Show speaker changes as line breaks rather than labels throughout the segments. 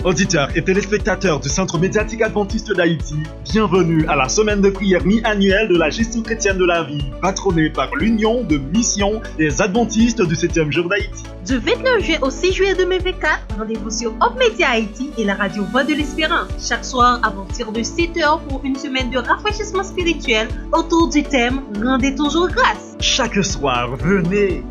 Auditeurs et téléspectateurs du Centre médiatique adventiste d'Haïti, bienvenue à la semaine de prière mi-annuelle de la gestion chrétienne de la vie, patronnée par l'Union de mission des adventistes du 7e jour d'Haïti.
Du 29 juillet au 6 juillet 2024, rendez-vous sur Hope Media Haïti et la radio Voix de l'Espérance. Chaque soir à partir de 7h pour une semaine de rafraîchissement spirituel autour du thème « Rendez toujours grâce ».
Chaque soir, venez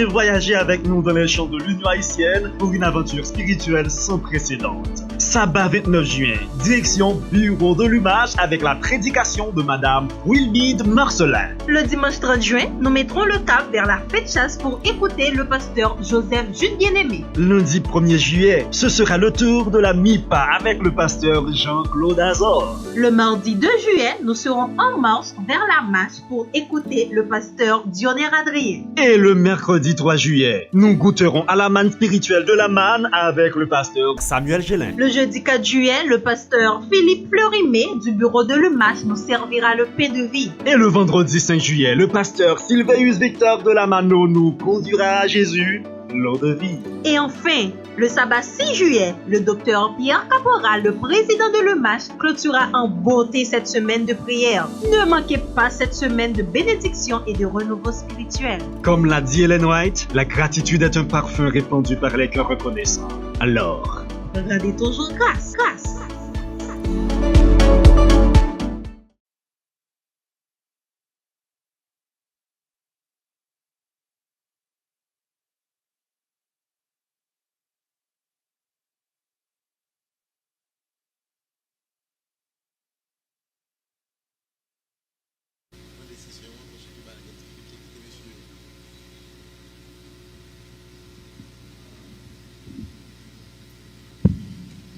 voyager avec nous dans les champs de l'Union haïtienne pour une aventure spirituelle sans précédent. Sabbat 29 juin, direction Bureau de l'Umache avec la prédication de Madame Wilmide Marcelin.
Le dimanche 30 juin, nous mettrons le cap vers la fête chasse pour écouter le pasteur Joseph Jules Bien-Aimé.
Lundi 1er juillet, ce sera le tour de la MIPA avec le pasteur Jean-Claude Azor.
Le mardi 2 juillet, nous serons en marche vers la marche pour écouter le pasteur Dionner Adrien.
Et le mercredi 3 juillet, nous goûterons à la manne spirituelle de la manne avec le pasteur Samuel Gélin.
Le jeudi 4 juillet, le pasteur Philippe Fleurimé du bureau de l'Umache nous servira le pain de vie.
Et le vendredi 5 juillet, le pasteur Sylveus Victor de la Mano nous conduira à Jésus, l'eau de vie.
Et enfin, le sabbat 6 juillet, le docteur Pierre Caporal, le président de l'Umache, clôturera en beauté cette semaine de prière. Ne manquez pas cette semaine de bénédiction et de renouveau spirituel.
Comme l'a dit Ellen White, la gratitude est un parfum répandu par les cœurs reconnaissants. Alors,
rendez toujours grâce.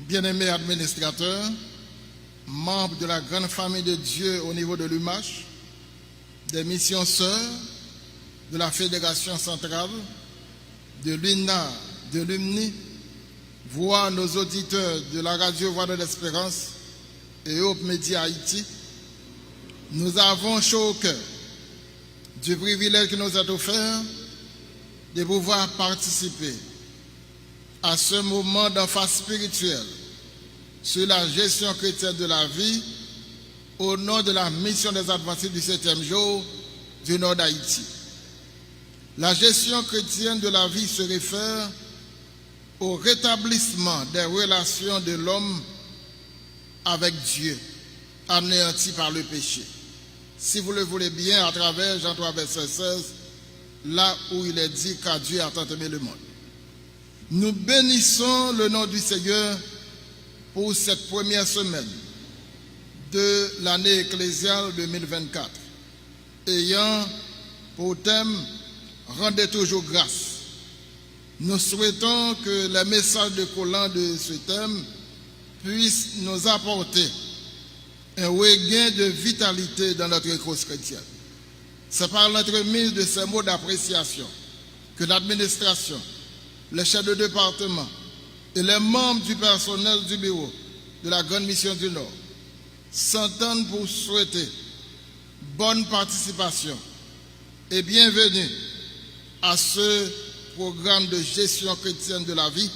Bien-aimés administrateurs, membres de la grande famille de Dieu au niveau de l'UMACH, des missions sœurs, de la Fédération centrale, de l'UNA, de l'UMNI, voix nos auditeurs de la radio Voix de l'Espérance et Hope Media Haïti, nous avons chaud au cœur du privilège qui nous est offert de pouvoir participer à ce moment d'emphase spirituelle sur la gestion chrétienne de la vie au nom de la mission des adventistes du 7e jour du nord d'Haïti. La gestion chrétienne de la vie se réfère au rétablissement des relations de l'homme avec Dieu, anéanti par le péché. Si vous le voulez bien, à travers Jean 3, verset 16, là où il est dit qu'à Dieu a tant aimé le monde. Nous bénissons le nom du Seigneur pour cette première semaine de l'année ecclésiale 2024, ayant pour thème « Rendez toujours grâce ». Nous souhaitons que les messages de collant de ce thème puissent nous apporter un regain de vitalité dans notre cause chrétienne. C'est par l'entremise de ces mots d'appréciation que l'administration, les chefs de département et les membres du personnel du bureau de la Grande Mission du Nord s'entendent pour souhaiter bonne participation et bienvenue à ce programme de gestion chrétienne de la vie,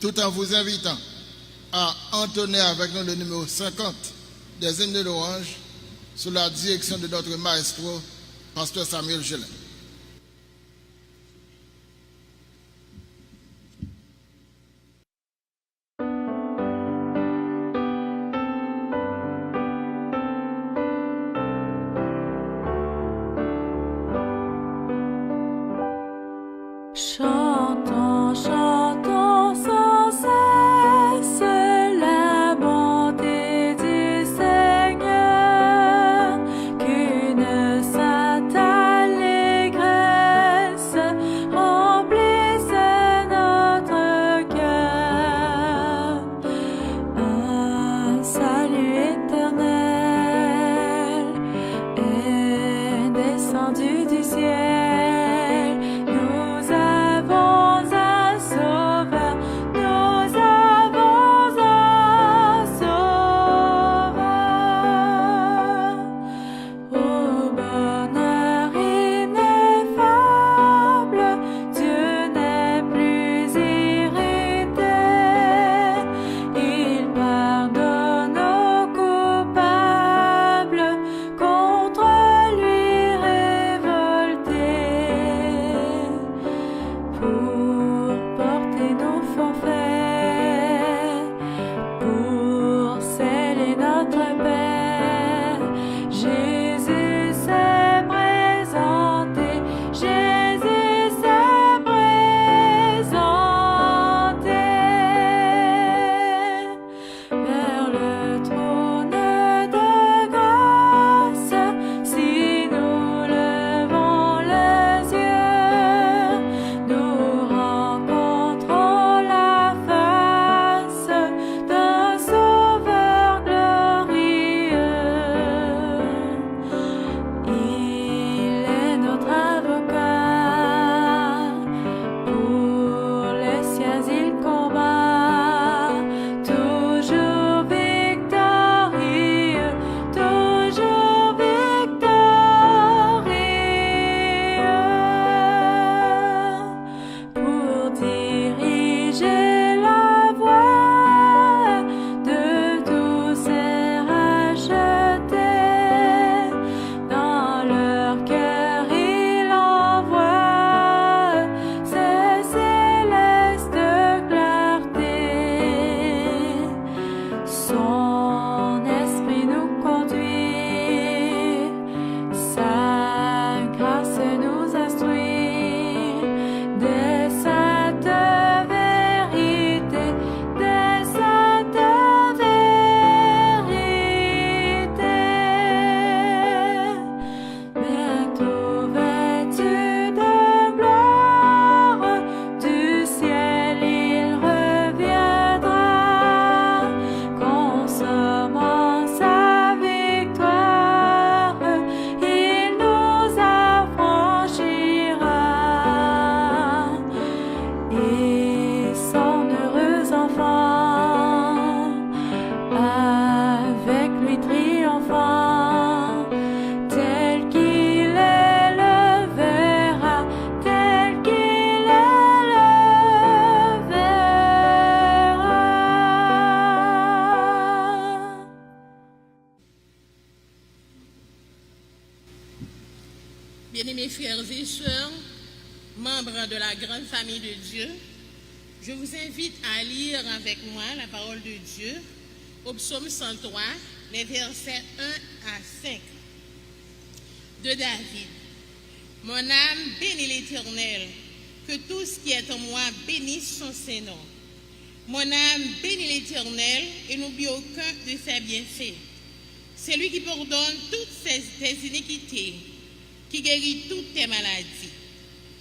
tout en vous invitant à entonner avec nous le numéro 50 des hymnes de l'Orange sous la direction de notre maestro, pasteur Samuel Gélin.
Chantons, chantons sans cesse la bonté du Seigneur, qu'une sainte
Bien-aimés frères et sœurs, membres de la grande famille de Dieu, je vous invite à lire avec moi la parole de Dieu au psaume 103, les versets 1 à 5 de David. Mon âme bénit l'Éternel, que tout ce qui est en moi bénisse son Saint-Nom. Mon âme bénit l'Éternel et n'oublie aucun de ses bienfaits. C'est lui qui pardonne toutes tes iniquités, qui guérit toutes tes maladies.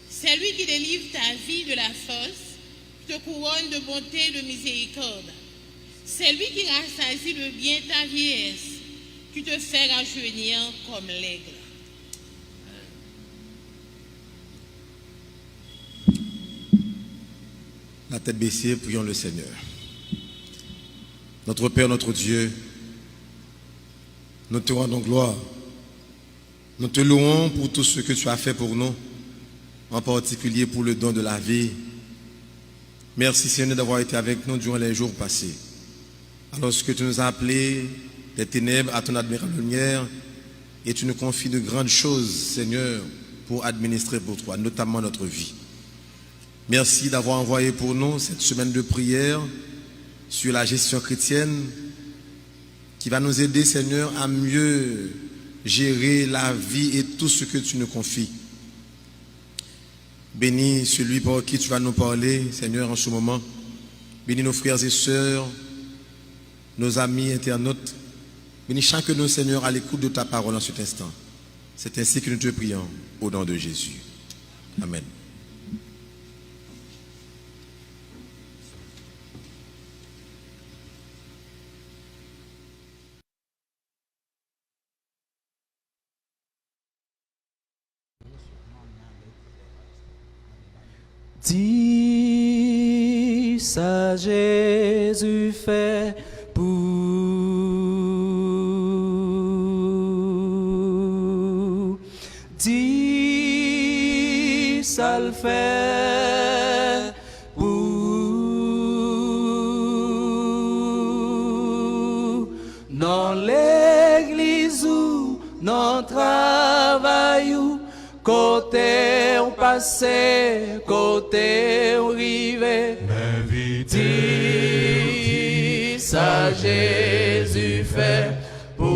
C'est lui qui délivre ta vie de la fosse, qui te couronne de bonté et de miséricorde. C'est lui qui rassasie de bien ta vieillesse, qui te fait rajeunir comme l'aigle.
La tête baissée, prions le Seigneur. Notre Père, notre Dieu, nous te rendons gloire. Nous te louons pour tout ce que tu as fait pour nous, en particulier pour le don de la vie. Merci Seigneur d'avoir été avec nous durant les jours passés. Alors que tu nous as appelés des ténèbres à ton admirable lumière et tu nous confies de grandes choses, Seigneur, pour administrer pour toi, notamment notre vie. Merci d'avoir envoyé pour nous cette semaine de prière sur la gestion chrétienne qui va nous aider, Seigneur, à mieux gérer la vie et tout ce que tu nous confies. Bénis celui par qui tu vas nous parler, Seigneur, en ce moment. Bénis nos frères et sœurs, nos amis internautes. Bénis chacun de nous, Seigneur, à l'écoute de ta parole en cet instant. C'est ainsi que nous te prions, au nom de Jésus. Amen.
Dis ça Jésus fait pour dis ça le fait pour dans l'église ou dans le travail ou côté on passait, côté on rivé, dis ça Jésus fait pour.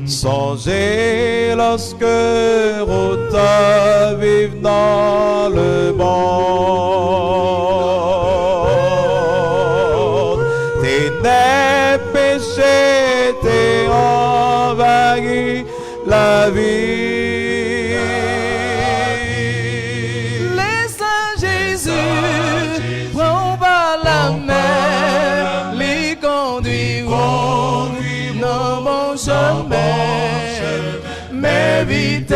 Songez lorsque Rota vive dans le monde, tes péchés, tes envahi la vie. Laisse Jésus, prends par la main, les conduiront dans mon chemin. Mais vite,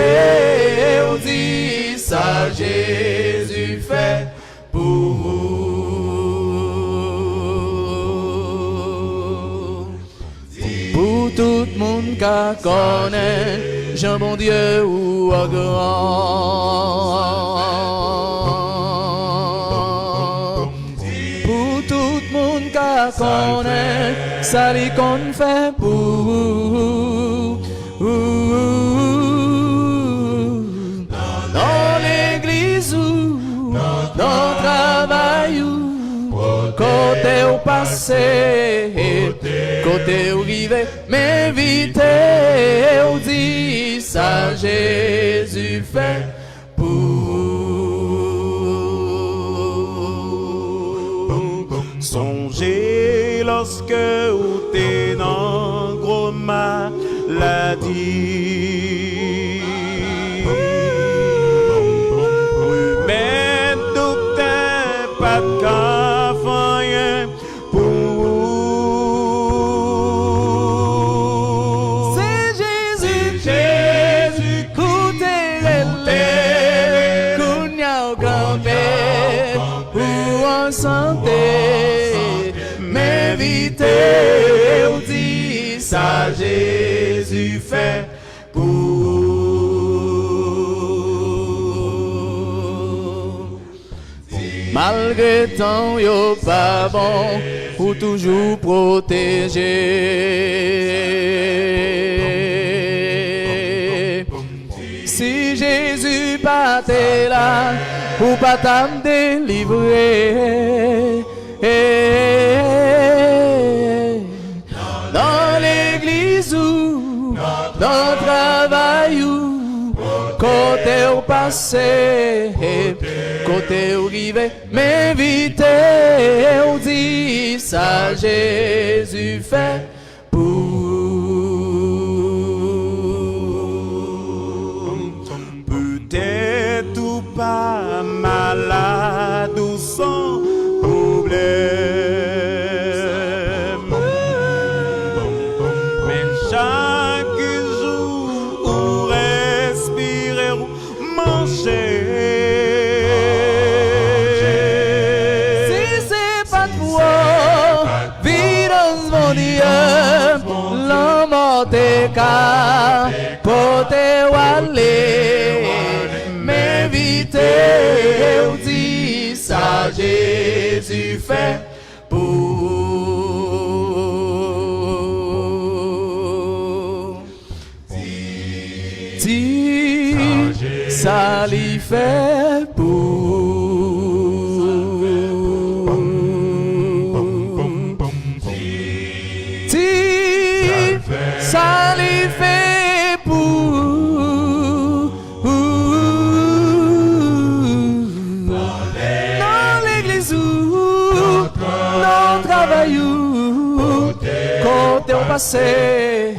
on dit ça Jésus fait pour tout le monde qui connaît Jean bon Dieu ou à grand. Pour tout le monde qui connaît ça lui qu'on fait pour. Dans l'église ou dans le travail ou côté au passé, côté au rivé, mais vite on dit ça Jésus fait pour. Songez lorsque ou t'es dans gros maladie, mais docteur pas de café pour. C'est Jésus, coutez-le, kounya au grand-père, pour en santé, mais vite on dit ça Jésus fait pour. malgré tant yo pas bon, ou toujours protégé. Si Jésus pas t'es là, ou pas t'en délivrer. Dans l'église ou dans le travail ou côté au passé, côté au rivet, m'inviter, on dit ça Jésus fait pour.
Peut-être ou pas malade ou sans problème, mais chaque jour ou respirer ou manger.
Si c'est pas toi, vidange mon Dieu, l'homme t'es qu'à côté ou aller, m'inviter, ou dit ça Jésus fait pour. Dis ça lui fait pour. Dis ça lui fait pour. Dans l'église ou dans le travail ou côté au passé,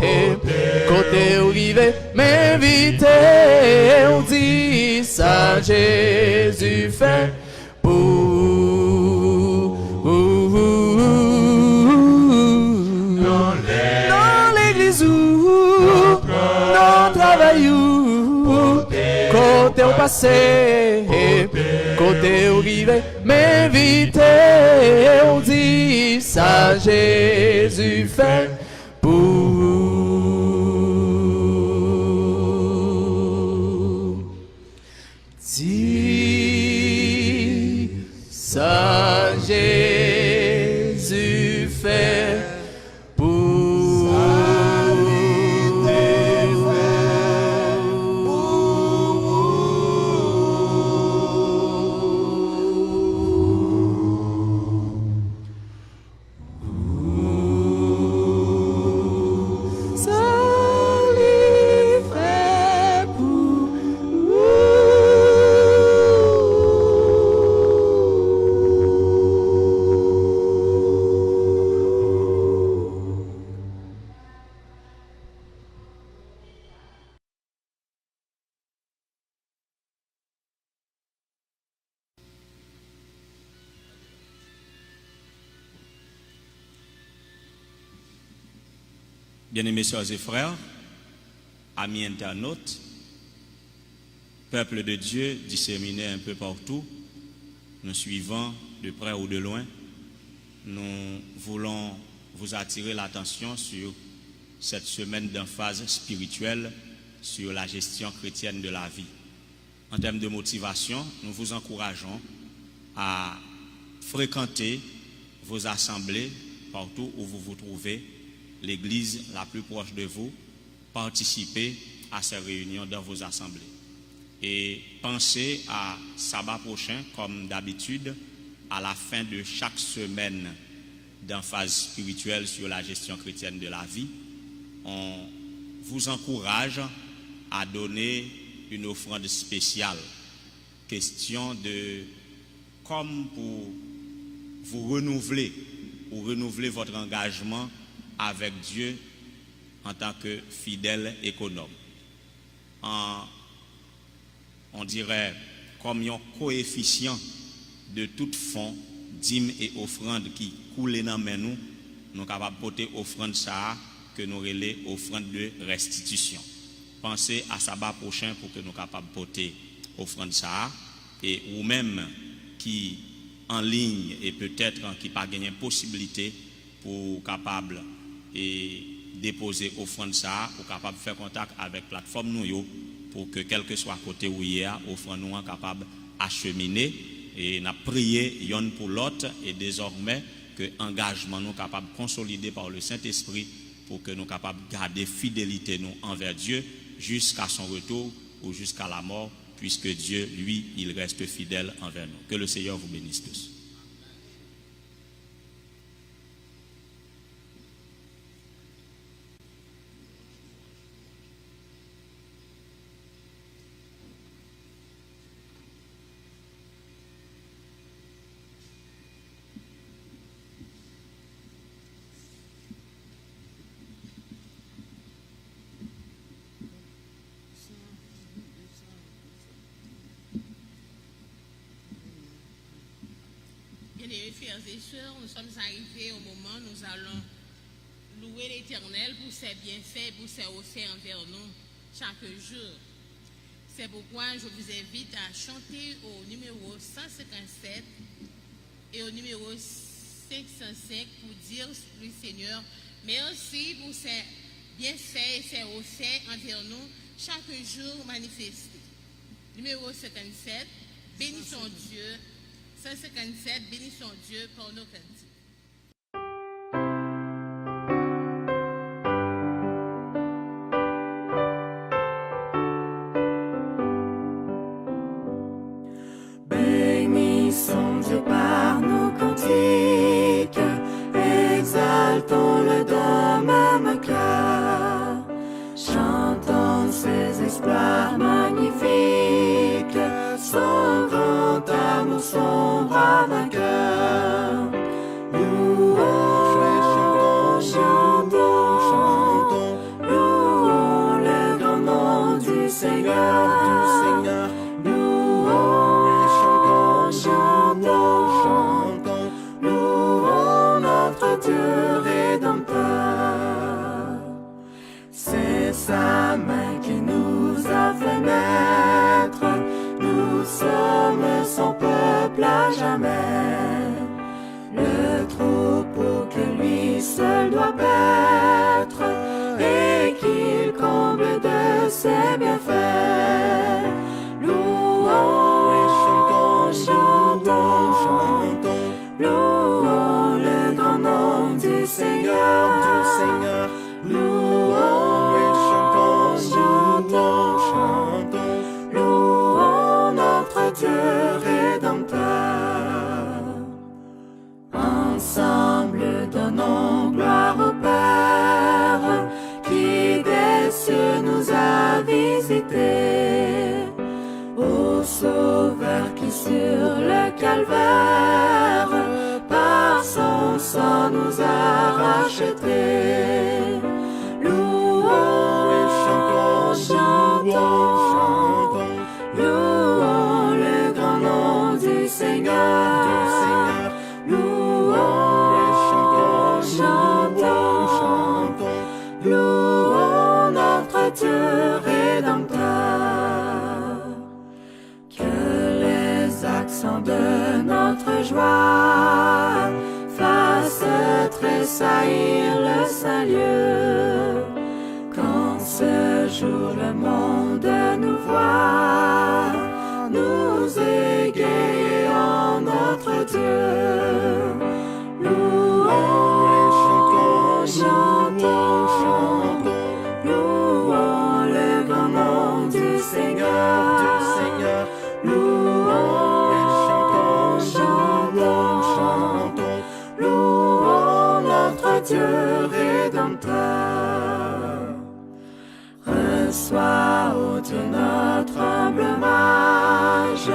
côté au rivet, m'inviter, on dit ça Jésus fait pour. Dans l'église ou dans le travail ou côté au passé, côté au rivet, m'inviter, on dit ça Jésus fait pour. Dis ça Jésus fait pour. Ça lui fait pour.
Bien-aimés sœurs et frères, amis internautes, peuple de Dieu disséminé un peu partout, nous suivons de près ou de loin, nous voulons vous attirer l'attention sur cette semaine d'emphase spirituelle sur la gestion chrétienne de la vie. En termes de motivation, nous vous encourageons à fréquenter vos assemblées partout où vous vous trouvez, l'église la plus proche de vous, participez à ces réunions dans vos assemblées. Et pensez à sabbat prochain, comme d'habitude, à la fin de chaque semaine d'emphase spirituelle sur la gestion chrétienne de la vie. On vous encourage à donner une offrande spéciale. Question de, comme pour vous renouveler, ou renouveler votre engagement avec Dieu en tant que fidèle économe. On dirait comme un coefficient de tout fonds, dîmes et offrandes qui coulent dans nous, nous sommes capables de porter offrande ça que nous relais offrande de restitution. Pensez à sabbat prochain pour que nous soyons capables de porter offrande ça et ou même qui en ligne et peut-être qui pas gagné possibilité pour capable et déposer offrande ça ou capable de faire contact avec plateforme nous pour que quel que soit côté où il y a offrande nous capable acheminer et n'a prié l'un pour l'autre et désormais que engagement nous capable de consolider par le Saint-Esprit pour que nous capables de garder fidélité nous envers Dieu jusqu'à son retour ou jusqu'à la mort, puisque Dieu, lui, il reste fidèle envers nous. Que le Seigneur vous bénisse tous.
Bien-aimés frères et sœurs, nous sommes arrivés au moment où nous allons louer l'Éternel pour ses bienfaits, pour ses hauts envers nous chaque jour. C'est pourquoi je vous invite à chanter au numéro 157 et au numéro 505 pour dire au Seigneur merci pour ses bienfaits et ses hauts envers nous chaque jour manifestés. Numéro 57, bénissons Dieu. 157, bénissons Dieu pour nos cantiques.
Bénissons Dieu par nos cantiques, exaltons-le d'un même cœur, chantons ses exploits magnifiques, son grand amour, son bras vainqueur. Louons, chantons, louons le grand nom du Seigneur. Louons, chantons, louons notre Dieu rédempteur. C'est sa main qui nous a fait naître, nous sommes son peuple à jamais. Le troupeau que lui seul doit paître et qu'il comble de ses bienfaits. Louons, chantons, louons le grand nom du Seigneur. Louons, chantons, louons notre Dieu rédempteur. Ensemble donnons gloire au Père qui des cieux nous a visités, au Sauveur qui sur le calvaire par son sang nous a rachetés. Louons, chantons, louons le grand nom du Seigneur. Louons, chantons, louons notre Dieu rédempteur. Que les accents de notre joie fassent tressaillir le Saint-Lieu. Quand ce jour le monde nous voit, nous égayer en notre Dieu. Louons, chantons, louons le grand nom du Seigneur. Louons, chantons, louons notre Dieu rédempteur. Reçois, ô Dieu, notre humble hommage,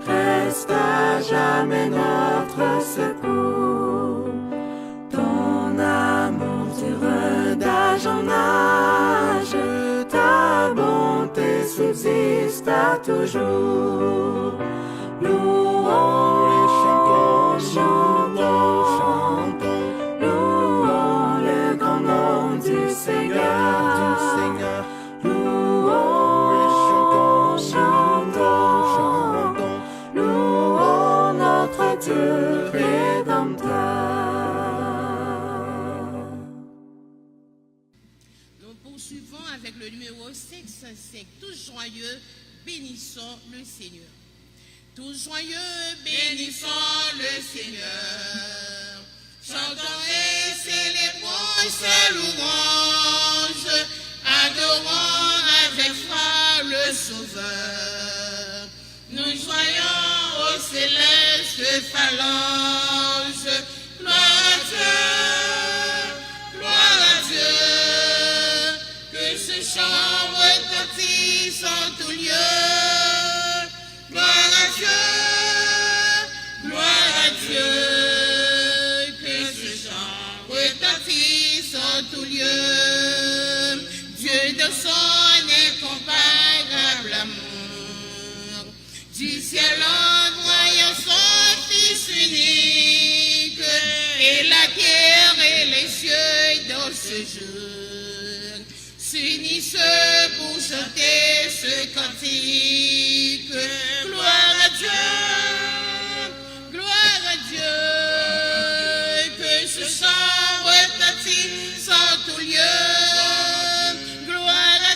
reste à jamais notre secours. Ton amour dure d'âge en âge, ta bonté subsiste à toujours. Louons, chantons, louons le grand nom du Seigneur. Louons, chantons, louons notre Dieu rédempteur.
Nous poursuivons avec le numéro 505, tous joyeux, bénissons le Seigneur. Tous joyeux, bénissons le Seigneur. Chantons et célébrons ses louanges. Adorons avec foi le Sauveur. Nous joignons aux célestes phalanges. Gloire à Dieu, gloire à Dieu. Que ce chant retentisse en tout lieu. Gloire à Dieu, gloire à Dieu. Que ce chant retentisse en tout lieu. Dieu de son incomparable amour, du ciel envoyant son Fils unique, et la terre et les cieux dans ce jour s'unissent pour chanter ce cantique. Gloire à Dieu, gloire à Dieu, que ce chant retentisse en tout lieu. Gloire à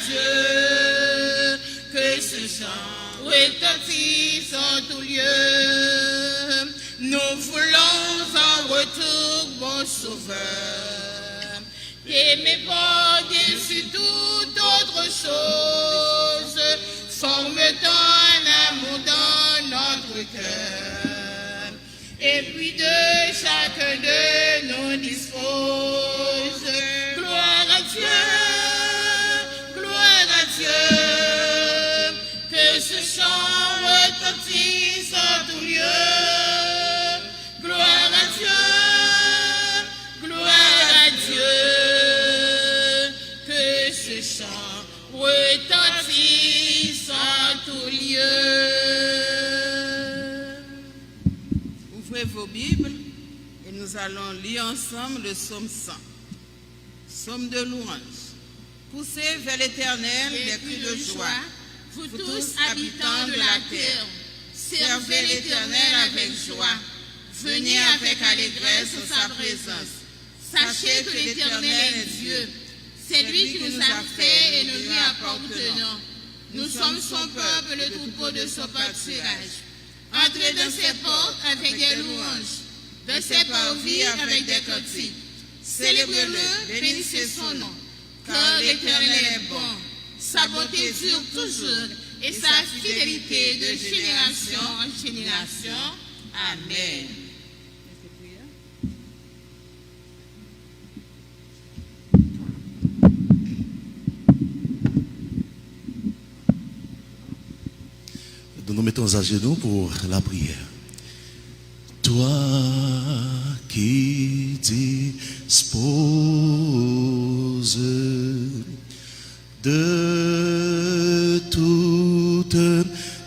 Dieu, que ce chant retentisse en tout lieu. Nous voulons en retour, bon Sauveur, t'aimer par-dessus toute autre chose. Forme ton amour dans notre cœur, et puis de chacun de nous dispose. Gloire à Dieu, gloire à Dieu, que ce chant retentisse en tout lieu. Gloire à Dieu, gloire à Dieu, que ce chant retentisse en tout lieu.
Ouvrez vos Bibles et nous allons lire ensemble le psaume 100. Psaume de louange. Poussez vers l'Éternel des cris de joie,
vous tous habitants de la terre. Servez l'Éternel avec joie. Venez avec allégresse en sa présence. Sachez que l'Éternel est Dieu. C'est lui qui nous a fait et nous lui appartenons. Nous sommes son peuple, le troupeau de son pâturage. Entrez dans ses portes avec des louanges, dans ses parvis avec des cantiques. Célébrez-le, bénissez son nom, car l'Éternel est bon. Sa bonté dure toujours et sa fidélité de génération en génération. Amen.
Nous nous mettons à genoux pour la prière. Toi qui disposes de toutes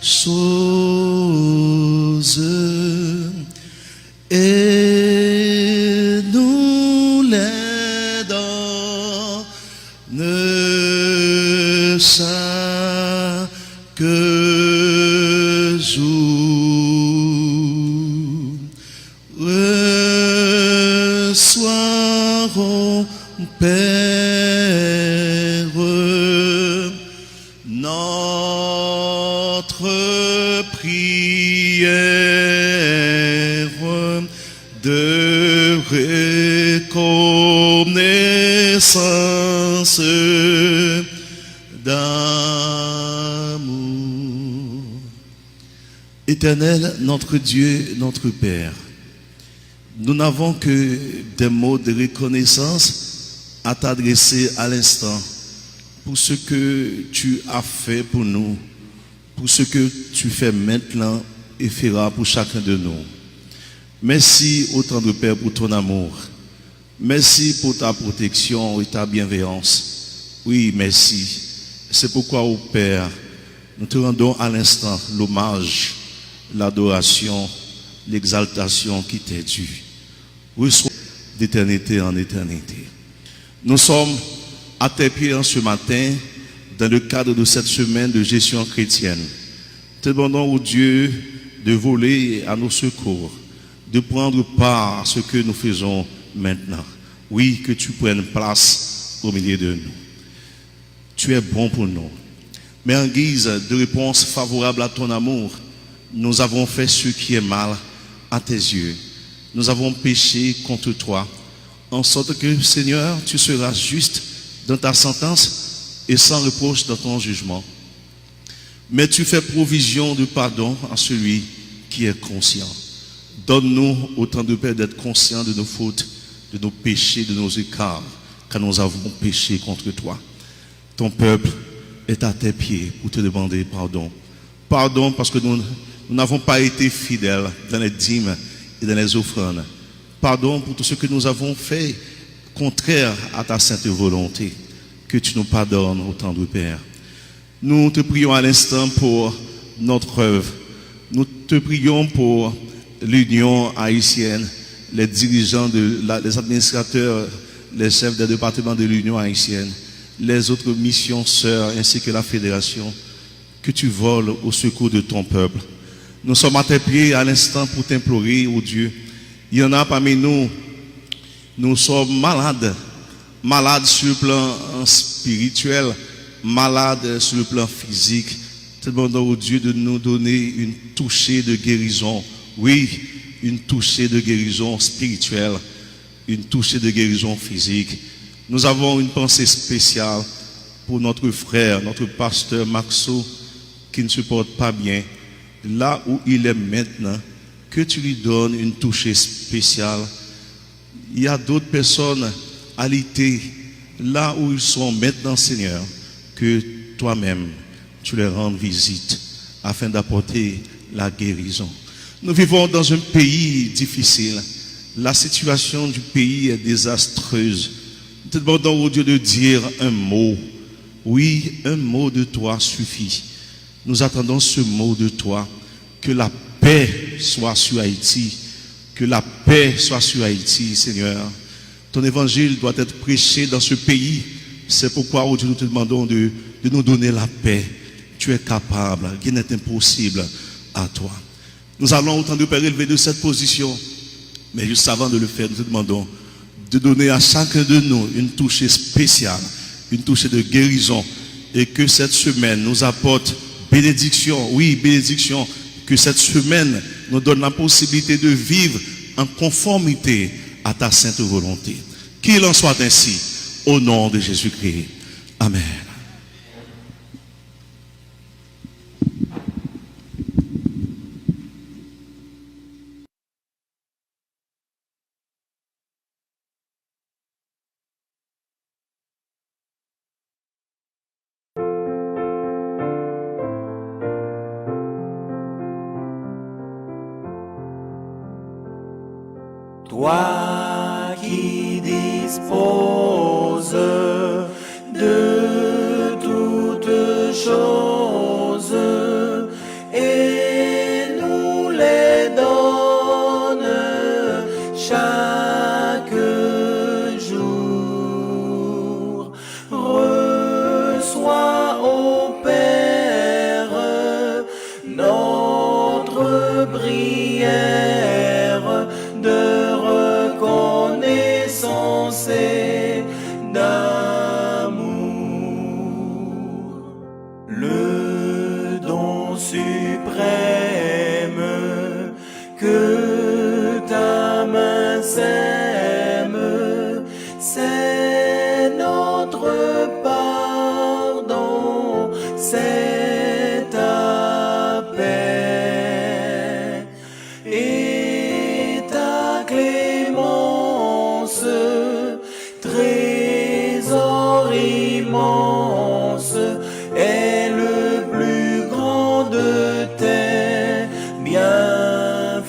choses et nous les donnes chaque jour. Reçois, ô Père, notre prière de reconnaissance d'amour. Éternel, notre Dieu, notre Père, nous n'avons que des mots de reconnaissance à t'adresser à l'instant pour ce que tu as fait pour nous, pour ce que tu fais maintenant et feras pour chacun de nous. Merci au tendre Père pour ton amour. Merci pour ta protection et ta bienveillance. Oui, merci. C'est pourquoi, ô Père, nous te rendons à l'instant l'hommage, l'adoration, l'exaltation qui t'est due. Reçois d'éternité en éternité. Nous sommes à tes pieds en ce matin dans le cadre de cette semaine de gestion chrétienne. Te demandons au Dieu de voler à nos secours, de prendre part à ce que nous faisons maintenant. Oui, que tu prennes place au milieu de nous. Tu es bon pour nous. Mais en guise de réponse favorable à ton amour, nous avons fait ce qui est mal à tes yeux. Nous avons péché contre toi, en sorte que, Seigneur, tu seras juste dans ta sentence et sans reproche dans ton jugement. Mais tu fais provision de pardon à celui qui est conscient. Donne-nous autant de paix d'être conscients de nos fautes, de nos péchés, de nos écarts, car nous avons péché contre toi. Ton peuple est à tes pieds pour te demander pardon. Pardon parce que nous n'avons pas été fidèles dans les dîmes et dans les offrandes. Pardon pour tout ce que nous avons fait contraire à ta sainte volonté. Que tu nous pardonnes au temps de Père. Nous te prions à l'instant pour notre œuvre. Nous te prions pour l'Union haïtienne, les dirigeants, les administrateurs, les chefs des départements de l'Union haïtienne, les autres missions sœurs ainsi que la fédération, que tu voles au secours de ton peuple. Nous sommes à tes pieds à l'instant pour t'implorer, ô Dieu. Il y en a parmi nous, nous sommes malades sur le plan spirituel, malades sur le plan physique. Te demandons au Dieu de nous donner une touchée de guérison. Oui, une touchée de guérison spirituelle, une touchée de guérison physique. Nous avons une pensée spéciale pour notre frère, notre pasteur Maxo, qui ne se porte pas bien. Là où il est maintenant, que tu lui donnes une touchée spéciale. Il y a d'autres personnes alitées, là où ils sont maintenant, Seigneur, que toi-même, tu leur rendes visite afin d'apporter la guérison. Nous vivons dans un pays difficile. La situation du pays est désastreuse. Nous te demandons au Dieu de dire un mot. Oui, un mot de toi suffit. Nous attendons ce mot de toi. Que la paix soit sur Haïti. Que la paix soit sur Haïti, Seigneur. Ton évangile doit être prêché dans ce pays. C'est pourquoi, oh Dieu, nous te demandons de nous donner la paix. Tu es capable. Rien n'est impossible à toi. Nous allons autant de Père élever de cette position. Mais juste avant de le faire, nous te demandons de donner à chacun de nous une touchée spéciale, une touchée de guérison. Et que cette semaine nous apporte bénédiction. Oui, bénédiction. Que cette semaine nous donne la possibilité de vivre en conformité à ta sainte volonté. Qu'il en soit ainsi, au nom de Jésus-Christ. Amen.
Toi qui disposes de toutes choses et nous les donnes chaque jour, reçois, ô Père, notre prière de reconnaissance et d'amour. Le don suprême que ta main sème, c'est notre pardon, c'est ta paix et ta clémence, trésor immense, est le plus grand de tes bienfaits.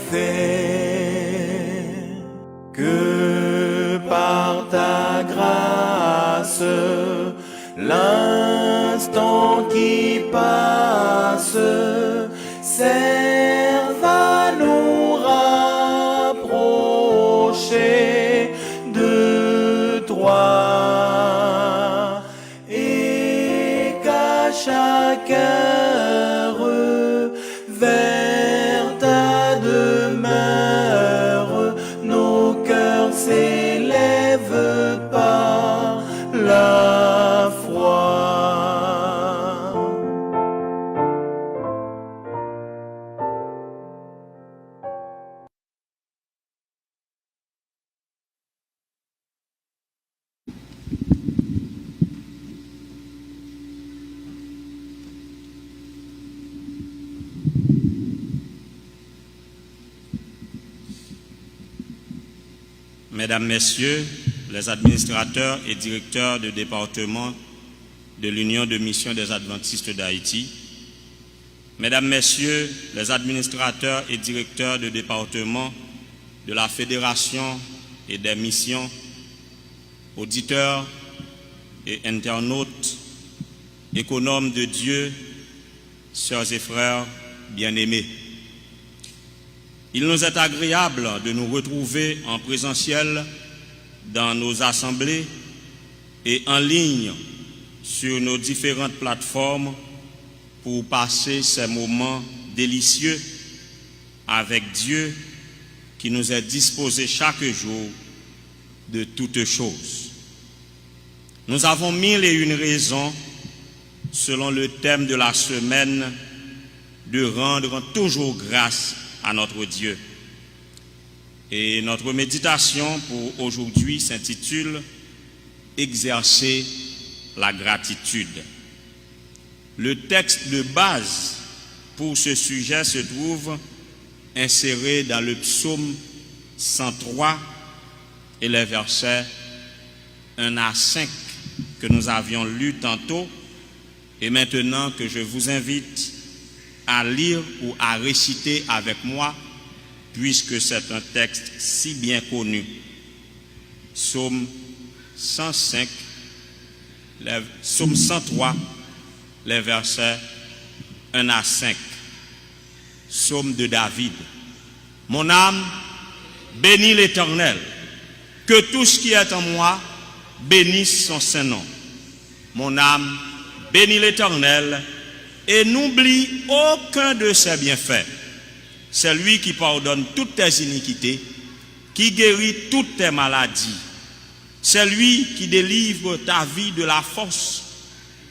Que par ta grâce, l'instant qui passe serve à nous rapprocher de toi et qu'à chaque heure vers ta demeure nos cœurs s'élèvent par la foi.
Mesdames, Messieurs, les administrateurs et directeurs de département de l'Union de mission des Adventistes d'Haïti, Mesdames, Messieurs, les administrateurs et directeurs de département de la Fédération et des missions, auditeurs et internautes, économes de Dieu, sœurs et frères bien-aimés. Il nous est agréable de nous retrouver en présentiel dans nos assemblées et en ligne sur nos différentes plateformes pour passer ces moments délicieux avec Dieu qui nous est disposé chaque jour de toutes choses. Nous avons 1001 raisons, selon le thème de la semaine, de rendre toujours grâce à notre Dieu. Et notre méditation pour aujourd'hui s'intitule « Exercer la gratitude ». Le texte de base pour ce sujet se trouve inséré dans le psaume 103 et les versets 1 à 5 que nous avions lus tantôt et maintenant que je vous invite à lire ou à réciter avec moi puisque c'est un texte si bien connu. Psaume 105, Psaume 103, les versets 1 à 5. Psaume de David. Mon âme bénit l'Éternel, que tout ce qui est en moi bénisse son saint nom. Mon âme bénit l'Éternel et n'oublie aucun de ses bienfaits. C'est lui qui pardonne toutes tes iniquités, qui guérit toutes tes maladies. C'est lui qui délivre ta vie de la force,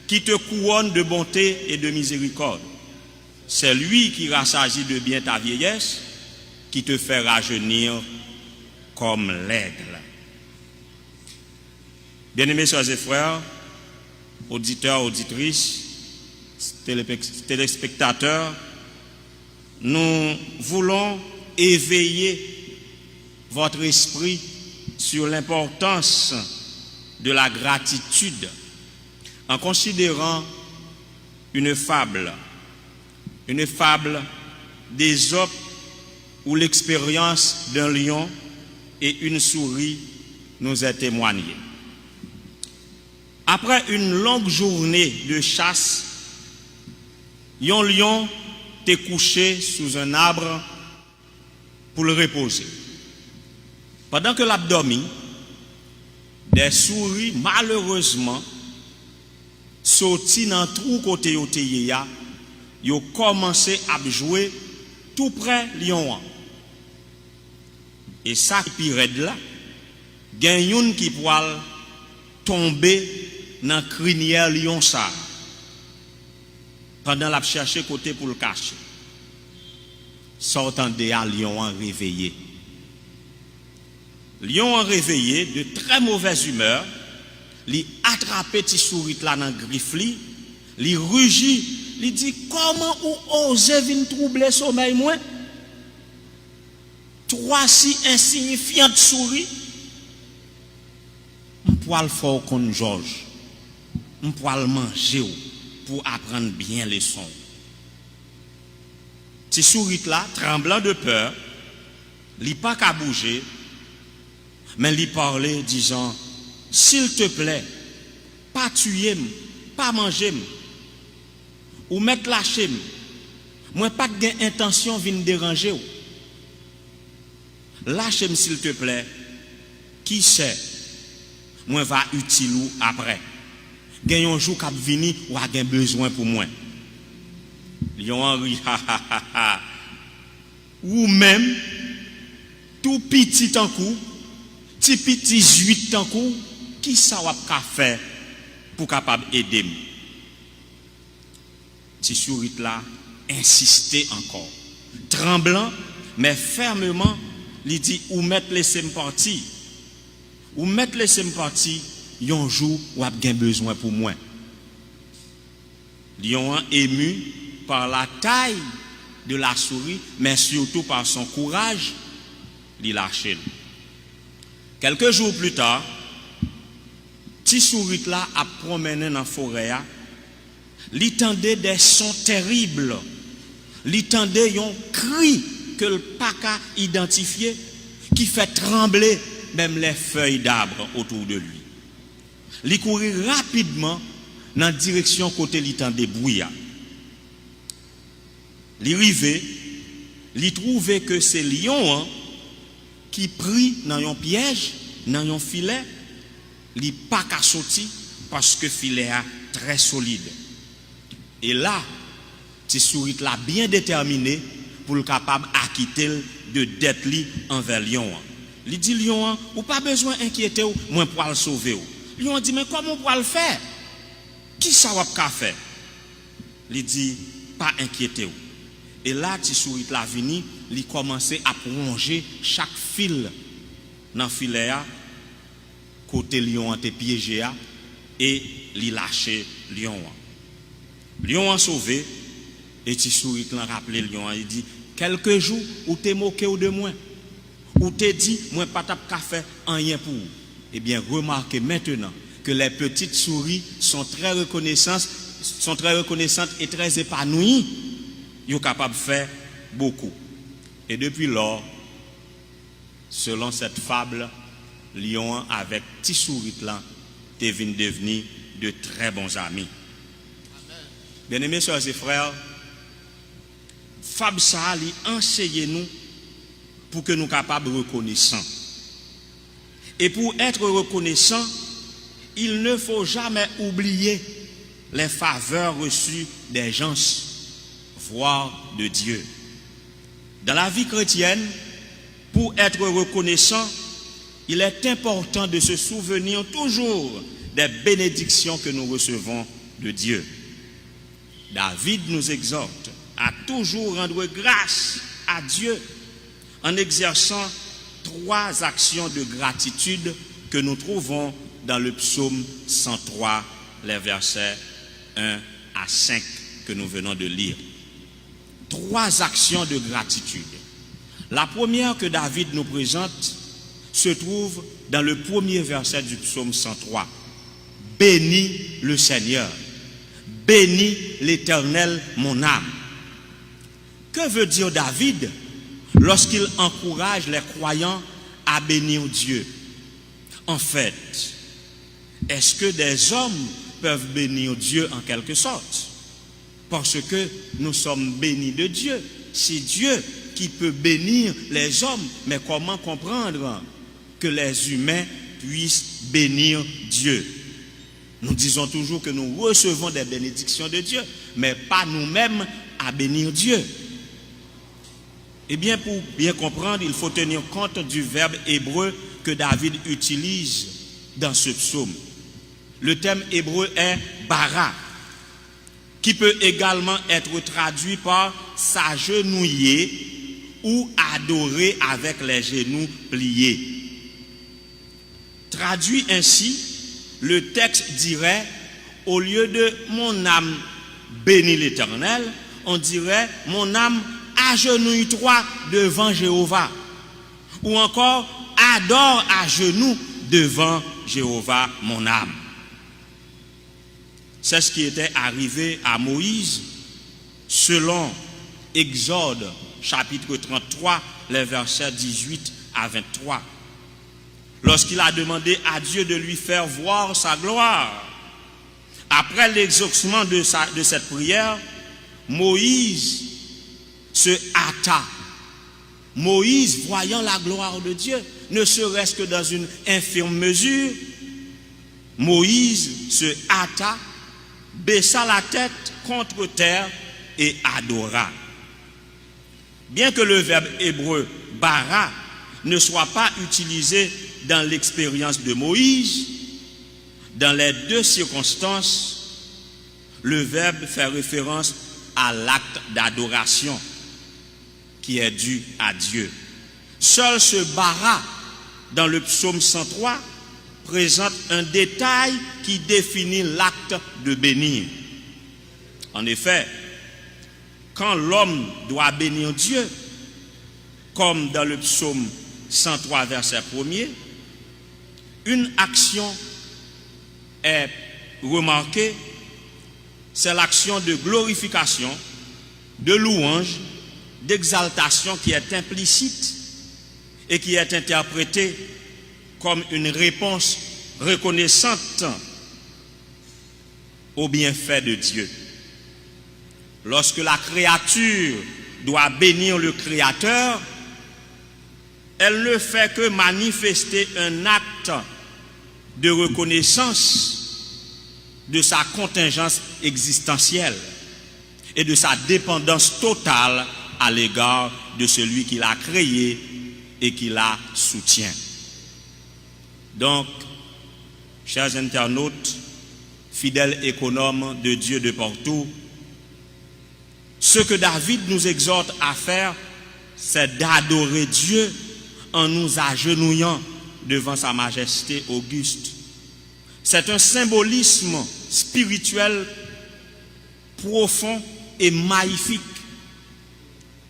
qui te couronne de bonté et de miséricorde. C'est lui qui rassagit de bien ta vieillesse, qui te fait rajeunir comme l'aigle. Bien-aimés sœurs et frères, auditeurs, auditrices, téléspectateurs, nous voulons éveiller votre esprit sur l'importance de la gratitude en considérant une fable d'Ésope où l'expérience d'un lion et une souris nous est témoignée. Après une longue journée de chasse, un lion était couché sous un arbre pour le reposer. Pendant que l'abdomen, des souris malheureusement sorti dans trou côté yoteya, yo commencé à jouer tout près lion. Et ça qui raide là, gen yon qui poil tomber dans crinière lion ça. Pendant la chercher côté pour le cacher. Sortant de lion réveillé. Lion réveillé de très mauvaise humeur, li attrape petit souris là dans griffe li rugit, li dit comment ou osez venir troubler sommeil moi? Trois si insignifiantes souris. M'poil fort kon Georges. M'poil manger pour apprendre bien les sons. Petit souris là, tremblant de peur, li pas qu'à bouger, mais li parlait disant s'il te plaît, pas tuer, pas manger, ou mettre lâcher, moi pas de intention de déranger. Lâchez-moi s'il te plaît, qui sait, moi va utile ou après. Gen un jour k'ap vini ou a gen besoin pour moi. Lion Henri, ou même tout petit en coup, petit 18 en coup, qui ça va faire pour capable aider? Petit souris là insistait encore, tremblant mais fermement, il dit ou mettre laisser me partir, ou mettre laisser me partir, un jour ou a bien besoin pour moi. Lion ému par la taille de la souris, mais surtout par son courage, il lâche. Quelques jours plus tard, petit sourit là a promené dans la forêt, il entendait des sons terribles, il entendait un cri que le pas qu'à identifier, qui fait trembler même les feuilles d'arbres autour de lui. Il courait rapidement dans la direction côté il entendait bruit. Il arrivait, il trouvait que c'est lion qui pris dans un piège, dans un filet, il pas qu'à sortir parce que le filet est très solide. Et là, petit sourit là bien déterminé pour le capable acquitter de dette li envers lion. Il dit lion, ou pas besoin d'inquiéter ou moi pour le sauver. Lion dit mais comment on peut le faire? Qui ça va faire? Il dit pas inquiéter. Et là, petit sourit là vini, il commençait à plonger chaque fil dans le filet côté lion a été piégé et il lâché lion. Lion a sauvé et petit sourit là rappelé lion, il dit quelques jours où t'es moqué de moi, où t'es dit moi pas t'a faire rien pour. Eh bien remarquez maintenant que les petites souris sont très reconnaissantes et très épanouies. Ils sont capables de faire beaucoup. Et depuis lors, selon cette fable, lion avec petit souris là devient devenu de très bons amis. Bien-aimés sœurs et frères, fable ça enseigne nous pour que nous soyons capables de reconnaissants. Et pour être reconnaissant, il ne faut jamais oublier les faveurs reçues des gens, voire de Dieu. Dans la vie chrétienne, pour être reconnaissant, il est important de se souvenir toujours des bénédictions que nous recevons de Dieu. David nous exhorte à toujours rendre grâce à Dieu en exerçant 3 actions de gratitude que nous trouvons dans le psaume 103, les versets 1 à 5 que nous venons de lire. 3 actions de gratitude. La première que David nous présente se trouve dans le premier verset du psaume 103. Bénis le Seigneur, bénis l'Éternel mon âme. Que veut dire David lorsqu'il encourage les croyants à bénir Dieu? En fait, est-ce que des hommes peuvent bénir Dieu en quelque sorte? Parce que nous sommes bénis de Dieu. C'est Dieu qui peut bénir les hommes. Mais comment comprendre que les humains puissent bénir Dieu? Nous disons toujours que nous recevons des bénédictions de Dieu, mais pas nous-mêmes à bénir Dieu. Eh bien, pour bien comprendre, il faut tenir compte du verbe hébreu que David utilise dans ce psaume. Le terme hébreu est bara, qui peut également être traduit par s'agenouiller ou adorer avec les genoux pliés. Traduit ainsi, le texte dirait, au lieu de mon âme bénit l'Éternel, on dirait mon âme agenouille-toi devant Jéhovah. Ou encore, adore à genoux devant Jéhovah mon âme. C'est ce qui était arrivé à Moïse selon Exode chapitre 33, les versets 18 à 23. Lorsqu'il a demandé à Dieu de lui faire voir sa gloire. Après l'exaucement de cette prière, Moïse se hâta. Moïse, voyant la gloire de Dieu, ne serait-ce que dans une infime mesure, Moïse se hâta, baissa la tête contre terre et adora. Bien que le verbe hébreu bara ne soit pas utilisé dans l'expérience de Moïse, dans les 2 circonstances, le verbe fait référence à l'acte d'adoration qui est dû à Dieu. Seul ce bara dans le psaume 103 présente un détail qui définit l'acte de bénir. En effet, quand l'homme doit bénir Dieu, comme dans le psaume 103 verset 1er, une action est remarquée, c'est l'action de glorification, de louange, d'exaltation qui est implicite et qui est interprétée comme une réponse reconnaissante au bienfait de Dieu. Lorsque la créature doit bénir le Créateur, elle ne fait que manifester un acte de reconnaissance de sa contingence existentielle et de sa dépendance totale à l'égard de celui qui l'a créé et qui la soutient. Donc, chers internautes, fidèles économes de Dieu de partout, ce que David nous exhorte à faire, c'est d'adorer Dieu en nous agenouillant devant sa majesté auguste. C'est un symbolisme spirituel profond et magnifique.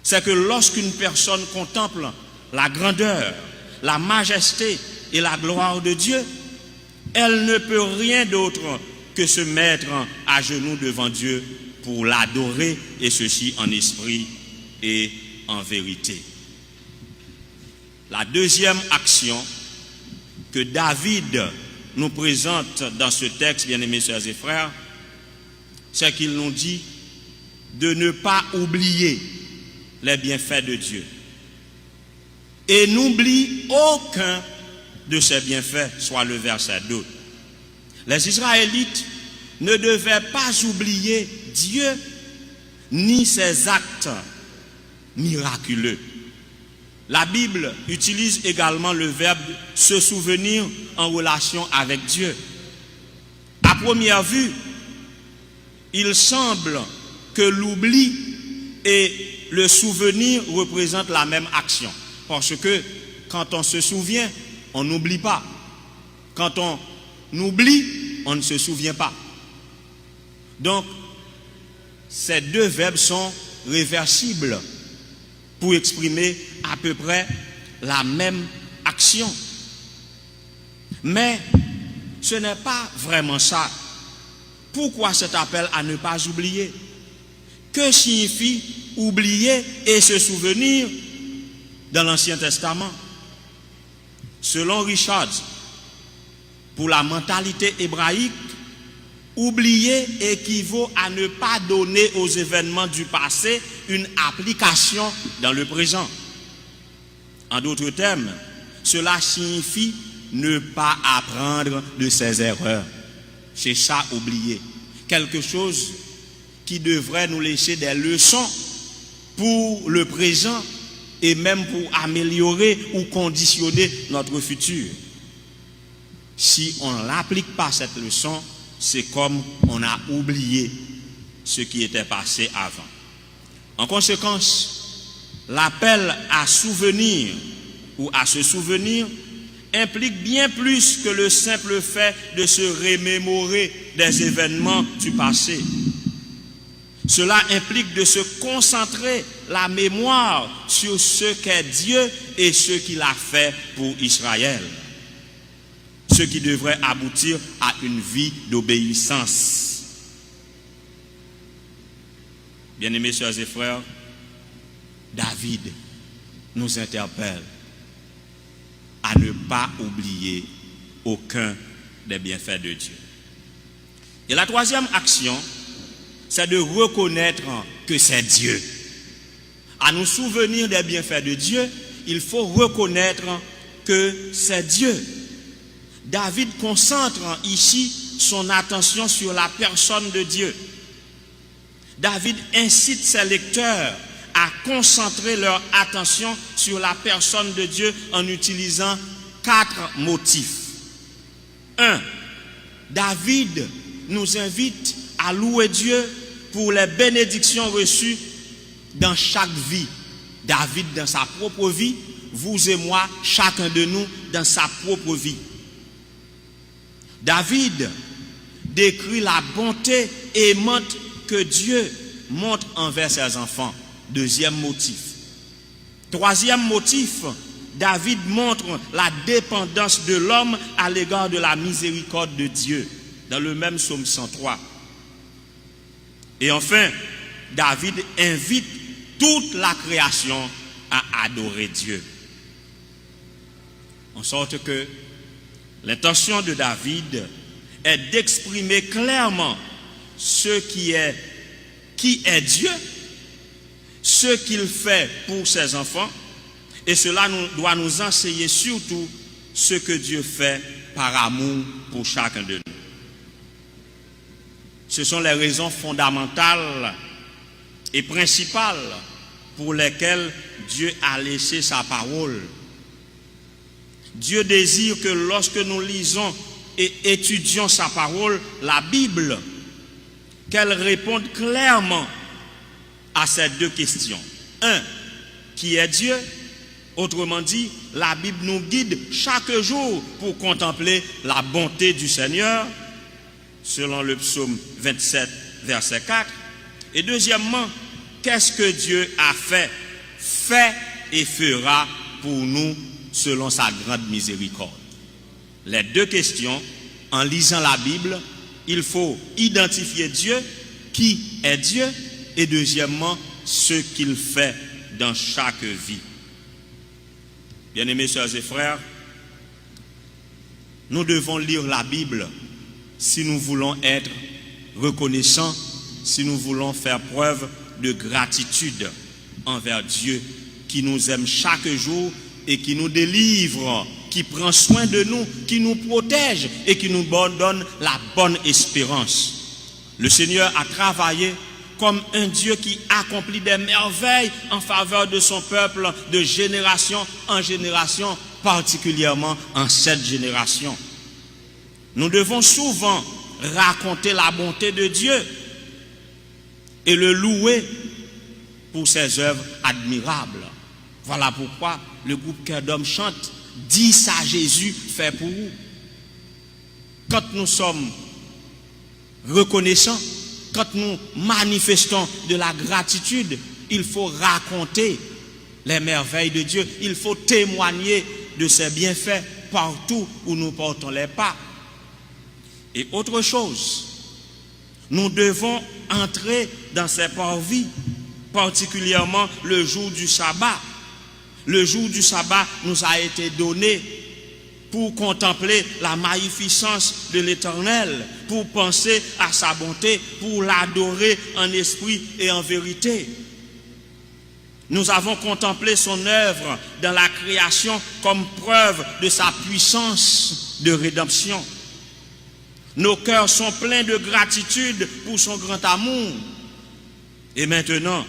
C'est que lorsqu'une personne contemple la grandeur, la majesté et la gloire de Dieu, elle ne peut rien d'autre que se mettre à genoux devant Dieu pour l'adorer, et ceci en esprit et en vérité. La deuxième action que David nous présente dans ce texte, bien-aimés sœurs et frères, c'est qu'il nous dit de ne pas oublier les bienfaits de Dieu. Et n'oublie aucun de ses bienfaits, soit le verset 2. Les Israélites ne devaient pas oublier Dieu ni ses actes miraculeux. La Bible utilise également le verbe se souvenir en relation avec Dieu. À première vue, il semble que l'oubli et le souvenir représentent la même action. Parce que quand on se souvient, on n'oublie pas. Quand on oublie, on ne se souvient pas. Donc, ces deux verbes sont réversibles pour exprimer à peu près la même action. Mais ce n'est pas vraiment ça. Pourquoi cet appel à ne pas oublier? Que signifie oublier et se souvenir dans l'Ancien Testament? Selon Richards, pour la mentalité hébraïque, oublier équivaut à ne pas donner aux événements du passé une application dans le présent. En d'autres termes, cela signifie ne pas apprendre de ses erreurs. C'est ça, oublier. Quelque chose qui devrait nous laisser des leçons pour le présent et même pour améliorer ou conditionner notre futur. Si on n'applique pas cette leçon, c'est comme on a oublié ce qui était passé avant. En conséquence, l'appel à souvenir ou à se souvenir implique bien plus que le simple fait de se remémorer des événements du passé. Cela implique de se concentrer la mémoire sur ce qu'est Dieu et ce qu'il a fait pour Israël. Ce qui devrait aboutir à une vie d'obéissance. Bien-aimés sœurs et frères, David nous interpelle à ne pas oublier aucun des bienfaits de Dieu. Et la troisième action, c'est de reconnaître que c'est Dieu. À nous souvenir des bienfaits de Dieu, il faut reconnaître que c'est Dieu. David concentre ici son attention sur la personne de Dieu. David incite ses lecteurs à concentrer leur attention sur la personne de Dieu en utilisant 4 motifs. 1. David nous invite à louer Dieu pour les bénédictions reçues dans chaque vie. David dans sa propre vie, vous et moi, chacun de nous dans sa propre vie. David décrit la bonté aimante que Dieu montre envers ses enfants. Deuxième motif. Troisième motif, David montre la dépendance de l'homme à l'égard de la miséricorde de Dieu, dans le même psaume 103. Et enfin, David invite toute la création à adorer Dieu. En sorte que l'intention de David est d'exprimer clairement qui est Dieu, ce qu'il fait pour ses enfants, et cela doit nous enseigner surtout ce que Dieu fait par amour pour chacun de nous. Ce sont les raisons fondamentales et principales pour lesquelles Dieu a laissé sa parole. Dieu désire que lorsque nous lisons et étudions sa parole, la Bible, qu'elle réponde clairement à ces deux questions. Un, qui est Dieu? Autrement dit, la Bible nous guide chaque jour pour contempler la bonté du Seigneur, selon le psaume 27, verset 4. Et deuxièmement, qu'est-ce que Dieu a fait et fera pour nous selon sa grande miséricorde? Les deux questions, en lisant la Bible, il faut identifier Dieu, qui est Dieu, et deuxièmement, ce qu'il fait dans chaque vie. Bien-aimés sœurs et frères, nous devons lire la Bible si nous voulons être reconnaissants, si nous voulons faire preuve de gratitude envers Dieu qui nous aime chaque jour et qui nous délivre, qui prend soin de nous, qui nous protège et qui nous donne la bonne espérance. Le Seigneur a travaillé comme un Dieu qui accomplit des merveilles en faveur de son peuple de génération en génération, particulièrement en cette génération. Nous devons souvent raconter la bonté de Dieu et le louer pour ses œuvres admirables. Voilà pourquoi le groupe Cœur d'Homme chante « Dis ça Jésus fait pour vous ». Quand nous sommes reconnaissants, quand nous manifestons de la gratitude, il faut raconter les merveilles de Dieu. Il faut témoigner de ses bienfaits partout où nous portons les pas. Et autre chose, nous devons entrer dans ses parvis, particulièrement le jour du sabbat. Le jour du sabbat nous a été donné pour contempler la magnificence de l'Éternel, pour penser à sa bonté, pour l'adorer en esprit et en vérité. Nous avons contemplé son œuvre dans la création comme preuve de sa puissance de rédemption. Nos cœurs sont pleins de gratitude pour son grand amour. Et maintenant,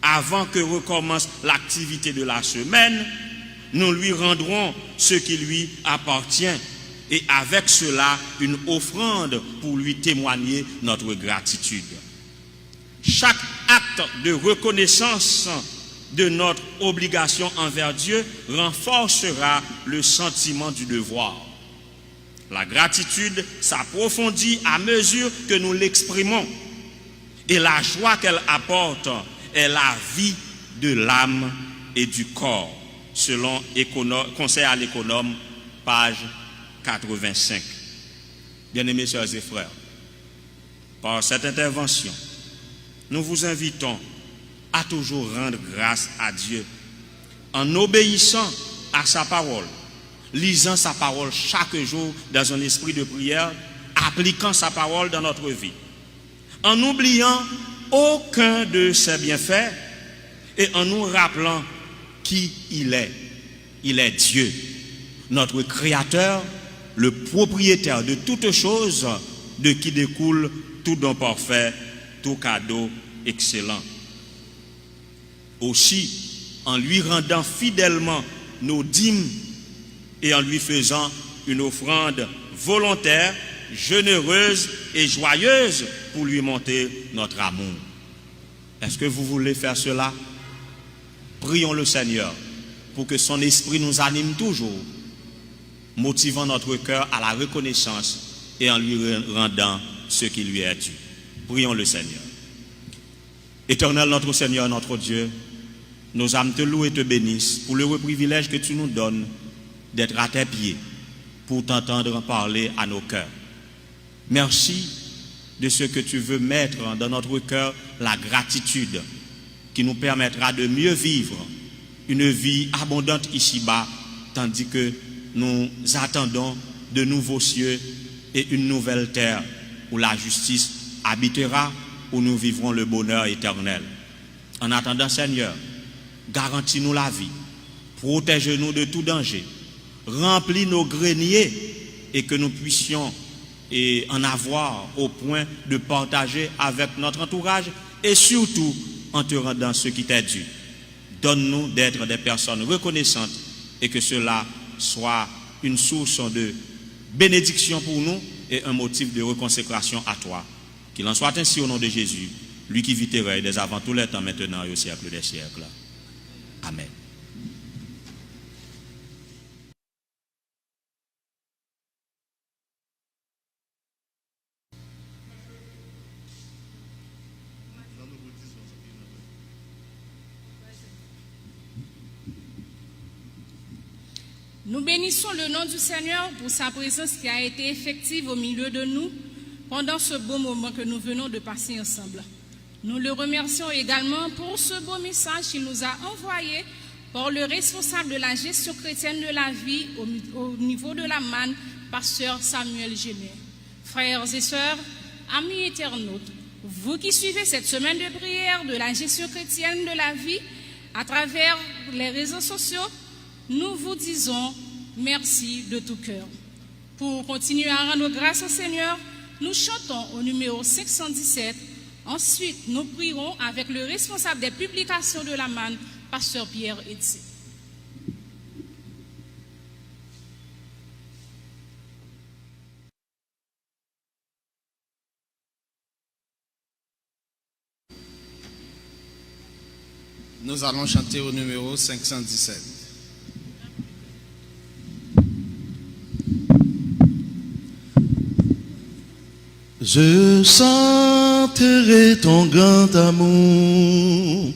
avant que recommence l'activité de la semaine, nous lui rendrons ce qui lui appartient et avec cela une offrande pour lui témoigner notre gratitude. Chaque acte de reconnaissance de notre obligation envers Dieu renforcera le sentiment du devoir. La gratitude s'approfondit à mesure que nous l'exprimons et la joie qu'elle apporte est la vie de l'âme et du corps, selon Conseil à l'économe, page 85. Bien-aimés sœurs et frères, par cette intervention, nous vous invitons à toujours rendre grâce à Dieu en obéissant à sa parole, lisant sa parole chaque jour dans un esprit de prière, appliquant sa parole dans notre vie, en n'oubliant aucun de ses bienfaits et en nous rappelant qui il est. Il est Dieu, notre Créateur, le propriétaire de toutes choses, de qui découle tout don parfait, tout cadeau excellent. Aussi, en lui rendant fidèlement nos dîmes et en lui faisant une offrande volontaire, généreuse et joyeuse pour lui montrer notre amour. Est-ce que vous voulez faire cela? Prions le Seigneur pour que son esprit nous anime toujours, motivant notre cœur à la reconnaissance et en lui rendant ce qui lui est dû. Prions le Seigneur. Éternel notre Seigneur, notre Dieu, nos âmes te louent et te bénissent pour le privilège que tu nous donnes d'être à tes pieds pour t'entendre parler à nos cœurs. Merci de ce que tu veux mettre dans notre cœur, la gratitude qui nous permettra de mieux vivre une vie abondante ici-bas, tandis que nous attendons de nouveaux cieux et une nouvelle terre où la justice habitera, où nous vivrons le bonheur éternel. En attendant, Seigneur, garantis-nous la vie, protège-nous de tout danger, remplis nos greniers et que nous puissions en avoir au point de partager avec notre entourage et surtout en te rendant ce qui t'est dû. Donne-nous d'être des personnes reconnaissantes et que cela soit une source de bénédiction pour nous et un motif de reconsécration à toi. Qu'il en soit ainsi au nom de Jésus, lui qui vit et règne dès avant tous les temps, maintenant et au siècle des siècles. Amen.
Nous bénissons le nom du Seigneur pour sa présence qui a été effective au milieu de nous pendant ce beau moment que nous venons de passer ensemble. Nous le remercions également pour ce beau message qu'il nous a envoyé par le responsable de la gestion chrétienne de la vie au niveau de la manne, pasteur Samuel Gémer. Frères et sœurs, amis internautes, vous qui suivez cette semaine de prière de la gestion chrétienne de la vie à travers les réseaux sociaux, nous vous disons merci de tout cœur. Pour continuer à rendre grâce au Seigneur, nous chantons au numéro 517. Ensuite, nous prierons avec le responsable des publications de la manne, pasteur Pierre Etienne.
Nous allons chanter au numéro 517.
Je sentirai ton grand amour,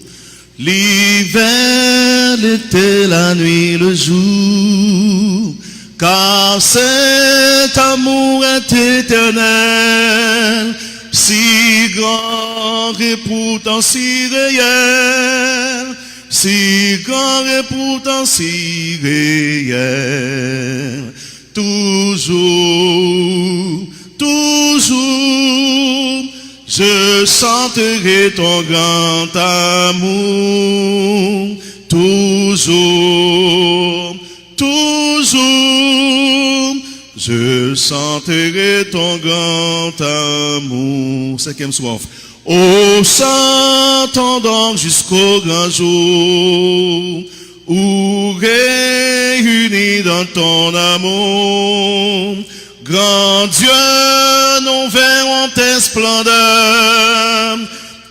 l'hiver, l'été, la nuit, le jour, car cet amour est éternel, si grand et pourtant si réel, si grand et pourtant si réel, toujours. Toujours, je sentirai ton grand amour. Toujours, toujours, je sentirai ton grand amour. 5e soif. Oh, s'entendant jusqu'au grand jour, où réunis dans ton amour, grand Dieu, nous verrons tes splendeurs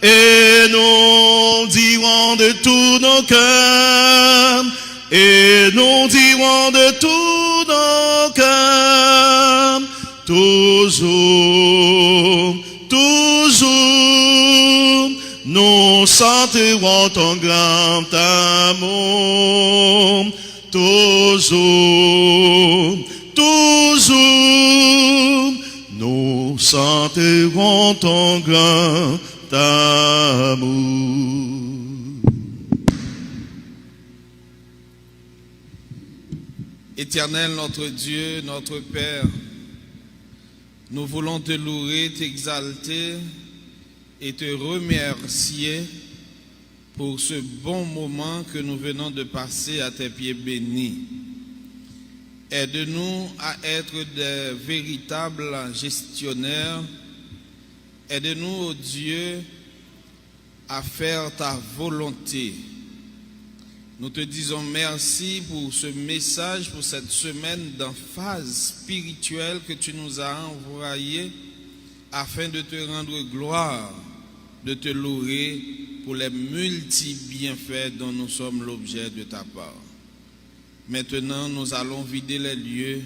et nous dirons de tous nos cœurs, et nous dirons de tous nos cœurs, toujours, toujours, nous sentirons ton grand amour, toujours, toujours, nous sentirons ton grand amour.
Éternel notre Dieu, notre Père, nous voulons te louer, t'exalter et te remercier pour ce bon moment que nous venons de passer à tes pieds bénis. Aide-nous à être des véritables gestionnaires. Aide-nous, oh Dieu, à faire ta volonté. Nous te disons merci pour ce message, pour cette semaine d'emphase spirituelle que tu nous as envoyée afin de te rendre gloire, de te louer pour les multi-bienfaits dont nous sommes l'objet de ta part. Maintenant, nous allons vider les lieux.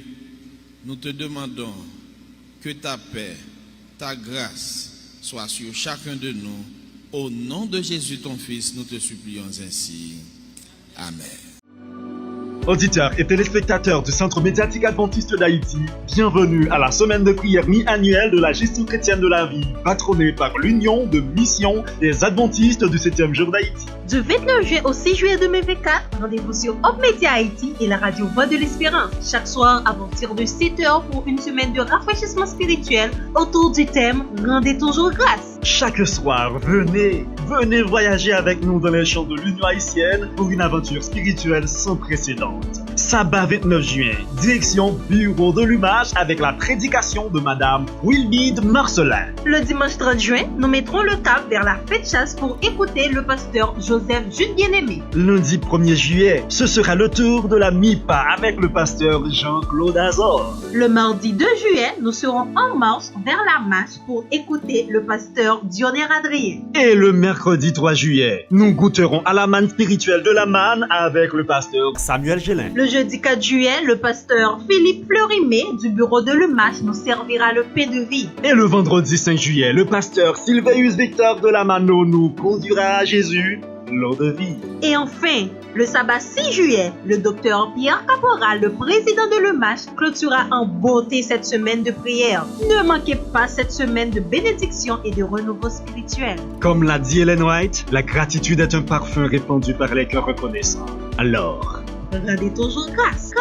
Nous te demandons que ta paix, ta grâce soit sur chacun de nous.
Au nom de Jésus ton Fils, nous te supplions ainsi. Amen.
Auditeurs et téléspectateurs du Centre médiatique adventiste d'Haïti, bienvenue à la semaine de prière mi-annuelle de la gestion chrétienne de la vie, patronnée par l'Union de Mission des Adventistes du 7e jour d'Haïti.
Du 29 juillet au 6 juillet 2024, rendez-vous sur Hope Media Haïti et la radio Voix de l'Espérance. Chaque soir à partir de 7h pour une semaine de rafraîchissement spirituel autour du thème « Rendez toujours grâce ».
Chaque soir, venez voyager avec nous dans les champs de l'Union haïtienne pour une aventure spirituelle sans précédent. Sabbat 29 juin, direction Bureau de l'Umage avec la prédication de Madame Wilbide Marcelin.
Le dimanche 30 juin, nous mettrons le cap vers la fête chasse pour écouter le pasteur Joseph Jules Bien-Aimé.
Lundi 1er juillet, ce sera le tour de la MIPA avec le pasteur Jean-Claude Azor.
Le mardi 2 juillet, nous serons en marche vers la marche pour écouter le pasteur Dionner Adrien.
Et le mercredi 3 juillet, nous goûterons à la manne spirituelle de la manne avec le pasteur Samuel Gélin.
Le jeudi 4 juillet, le pasteur Philippe Fleurimé du bureau de l'UMACH nous servira le pain de vie.
Et le vendredi 5 juillet, le pasteur Sylveus Victor de la Mano nous conduira à Jésus, l'eau de vie.
Et enfin, le sabbat 6 juillet, le docteur Pierre Caporal, le président de l'UMACH, clôturera en beauté cette semaine de prière. Ne manquez pas cette semaine de bénédiction et de renouveau spirituel.
Comme l'a dit Ellen White, la gratitude est un parfum répandu par les cœurs reconnaissants. Alors,
rendez toujours grâce.